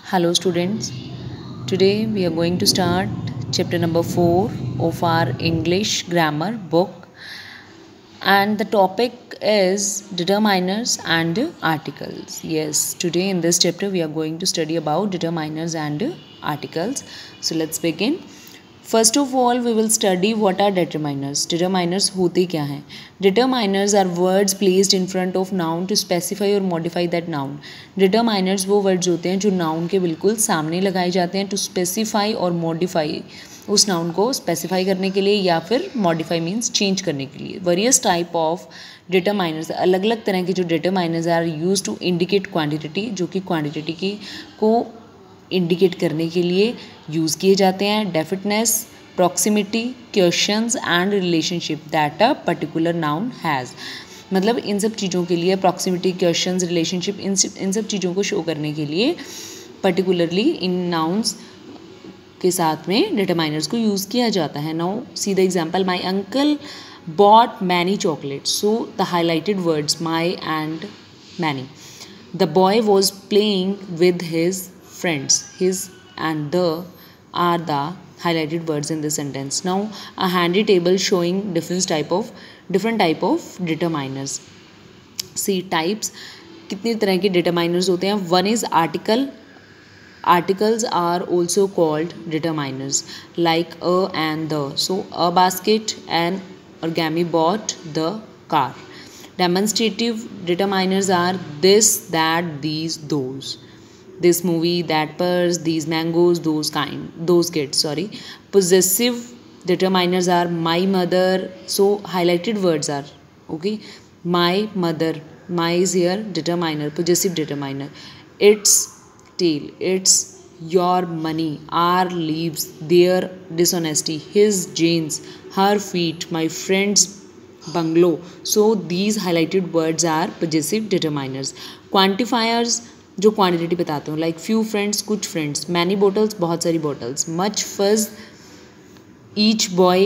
Hello students, today we are going to start chapter number 4 of our English grammar book, and the topic is determiners and articles. Yes, today in this chapter we are going to study about determiners and articles. So let's begin. First of all, we will study what are determiners. Determiners होते क्या हैं? Determiners are words placed in front of noun to specify or modify that noun. Determiners वो words होते हैं जो noun के बिल्कुल सामने लगाए जाते हैं to specify और modify उस noun को specify करने के लिए या फिर modify means change करने के लिए. Various type of determiners, अलग अलग तरह के जो determiners are used to indicate quantity, जो कि quantity की को इंडिकेट करने के लिए यूज़ किए जाते हैं. Definiteness, proximity, questions and relationship that a particular noun has. मतलब इन सब चीज़ों के लिए प्रॉक्सिमिटी, क्वेश्चंस, रिलेशनशिप, इन सब चीज़ों को शो करने के लिए पर्टिकुलरली इन नाउन्स के साथ में डिटरमाइनर्स को यूज़ किया जाता है. Now see the example, my uncle bought many chocolates. So the highlighted words my and many. The boy was playing with his friends. His and the are the highlighted words in this sentence. Now a handy table showing different type of determiners. See types. कितनी तरह के determiners होते हैं. One is article. Articles are also called determiners like a and the. So a basket and origami bought the car. Demonstrative determiners are this, that, these, those. This movie, that purse, these mangoes, those kids. Possessive determiners are my mother. So highlighted words are okay. My mother. My is here determiner, possessive determiner. Its tail. It's your money. Our leaves. Their dishonesty. His jeans. Her feet. My friend's bungalow. So these highlighted words are possessive determiners. Quantifiers जो quantity बताते हो, like few friends, कुछ friends, many bottles, बहुत सारी bottles, much fuss, each boy,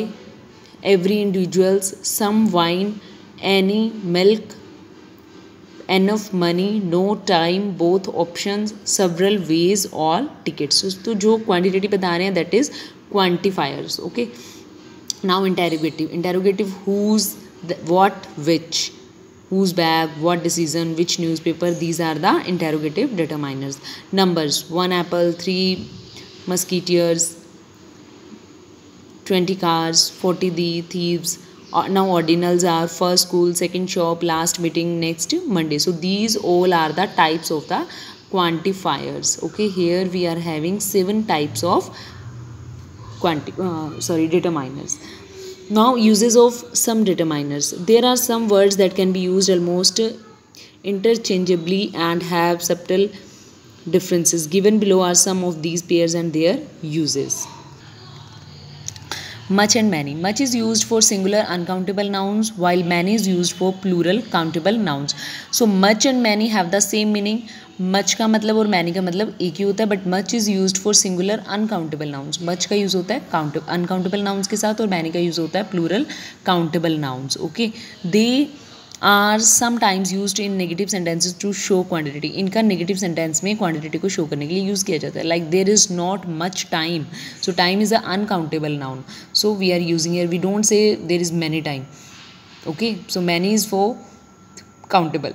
every individuals, some wine, any milk, enough money, no time, both options, several ways, all tickets. तो जो quantity बता रहे हैं that is quantifiers. Okay, now interrogative whose, what, which, whose bag, what decision, which newspaper. These are the interrogative determiners. Numbers: 1 apple, 3 musketeers, 20 cars, 40 the thieves. Now ordinals are first school, second shop, last meeting, next Monday. So these all are the types of the quantifiers. Okay, here we are having 7 types of determiners. Now uses of some determiners. There are some words that can be used almost interchangeably and have subtle differences. Given below are some of these pairs and their uses. Much and many. Much is used for singular uncountable nouns while many is used for plural countable nouns. So much and many have the same meaning. Much का मतलब और many का मतलब एक ही होता है, but much is used for singular uncountable nouns. Much का use होता है अनकाउंटेबल नाउन्स के साथ और मैनी का यूज़ होता है plural countable nouns. Okay, they are sometimes used in negative sentences to show quantity. इनका नेगेटिव सेंटेंस में क्वांटिटी को शो करने के लिए यूज़ किया जाता है. Like there is not much time. So time is a uncountable noun. So we are using here, we don't say there is many time. Okay, so many is for countable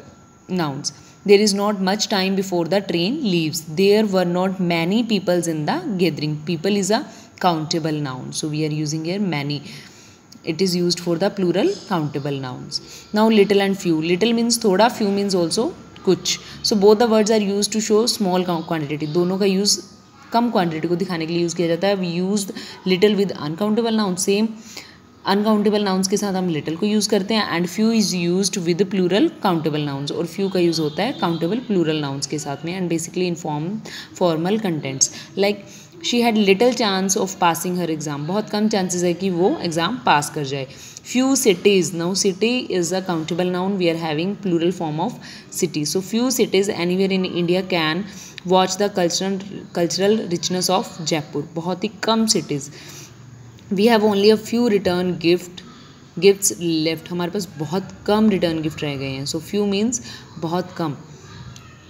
nouns. There is not much time before the train leaves. There were not many peoples in the gathering. People is a countable noun. So we are using here many. It is used for the plural countable nouns. Now little and few. Little means thoda, few means also कुछ. So both the words are used to show small quantity. दोनों का use कम quantity को दिखाने के लिए use किया जाता है. We used little with uncountable noun. Same uncountable nouns के साथ हम लिटल को यूज़ करते हैं. And few is used with plural countable nouns. और फ्यू का यूज़ होता है काउंटेबल प्लूरल नाउन्स के साथ में. And basically in formal contents like she had little chance of passing her exam. बहुत कम चांसेस है कि वो एग्ज़ाम पास कर जाए. Few cities. Now city is a countable noun. We are having plural form of city. So few cities anywhere in India can watch the cultural richness of Jaipur. बहुत ही कम cities. We have only a few return gifts left. हमारे पास बहुत कम return gift रह गए हैं. सो few means बहुत कम.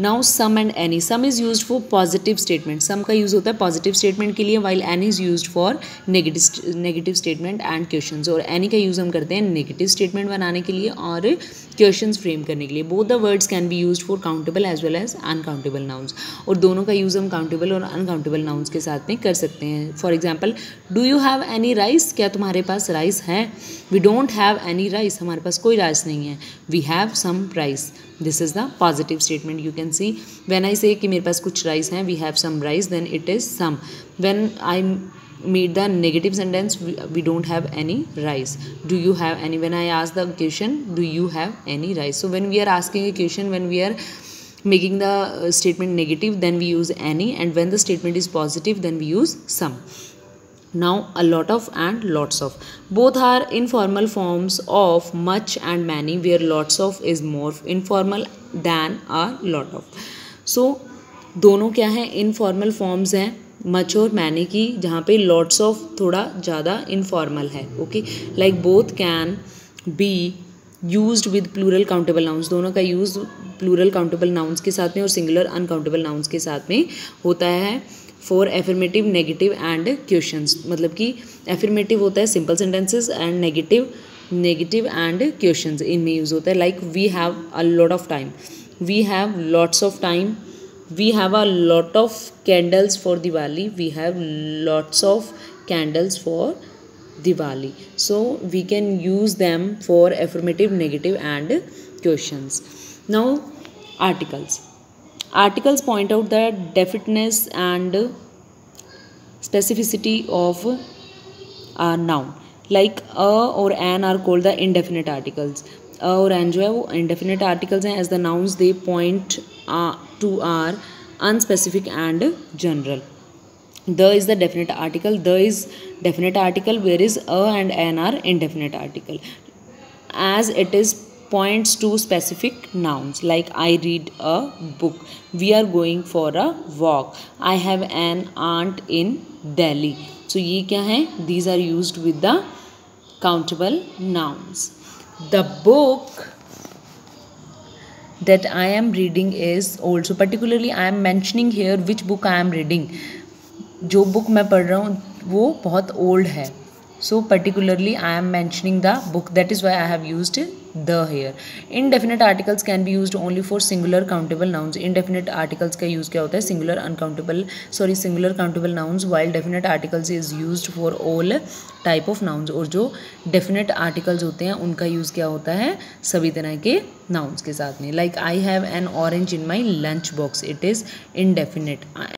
Now some and any, some is use for positive statement, some का यूज़ होता है पॉजिटिव स्टेटमेंट के लिए, while any is use for negative statement and questions, और एनी का यूज़ हम करते हैं नेगेटिव स्टेटमेंट बनाने के लिए और क्वेश्चंस फ्रेम करने के लिए। Both the words can be use for countable as well as uncountable nouns, और दोनों का यूज़ हम काउंटेबल और अनकाउंटेबल नाउन्स के साथ में कर सकते हैं। For example, do you have any rice, क्या तुम्हारे पास राइस है? We don't have any rice, हमारे पास कोई राइस नहीं है। We have some rice, this is the positive statement. You can see when I say कि मेरे पास कुछ राइस हैं, we have some rice, then it is some. When I meet the negative sentence, we don't have any rice. Do you have any? When I ask the question, do you have any rice? So when we are asking a question, when we are making the statement negative, then we use any, and when the statement is positive, then we use some. Now a lot of and lots of, both are informal forms of much and many, where lots of is more informal than a lot of. So दोनों क्या है, informal forms हैं much और many की, जहाँ पे lots of थोड़ा ज़्यादा इनफॉर्मल है। Okay, like both can be used with plural countable nouns, दोनों का यूज़ प्लूरल काउंटेबल नाउन्स के साथ में और सिंगुलर अनकाउंटेबल नाउन्स के साथ में होता है for affirmative, negative and questions. मतलब कि एफर्मेटिव होता है simple sentences and negative and questions इनमें यूज़ होता है। Like we have a lot of time, we have lots of time, we have a lot of candles for Diwali, we have lots of candles for Diwali. So we can use them for affirmative, negative and questions. Now articles point out the definiteness and specificity of a noun. Like a or an are called the indefinite articles. a और an जो है वो indefinite articles हैं, as the nouns they point to are unspecific and general. The is the definite article, the is definite article, whereas a and an are indefinite article, as it is points to specific nouns. Like I read a book, we are going for a walk, I have an aunt in Delhi. So ये क्या है, these are used with the countable nouns. The book that I am reading is old. So particularly I am mentioning here which book I am reading. जो book मैं पढ़ रहा हूँ वो बहुत old है. So particularly I am mentioning the book. That is why I have used the here. Indefinite articles can be used only for singular countable nouns. Indefinite articles का use क्या होता है, singular countable nouns, while definite articles is used for all type of nouns. और जो definite articles होते हैं उनका use क्या होता है सभी तरह के nouns के साथ में. Like I have an orange in my lunch box. It is indefinite.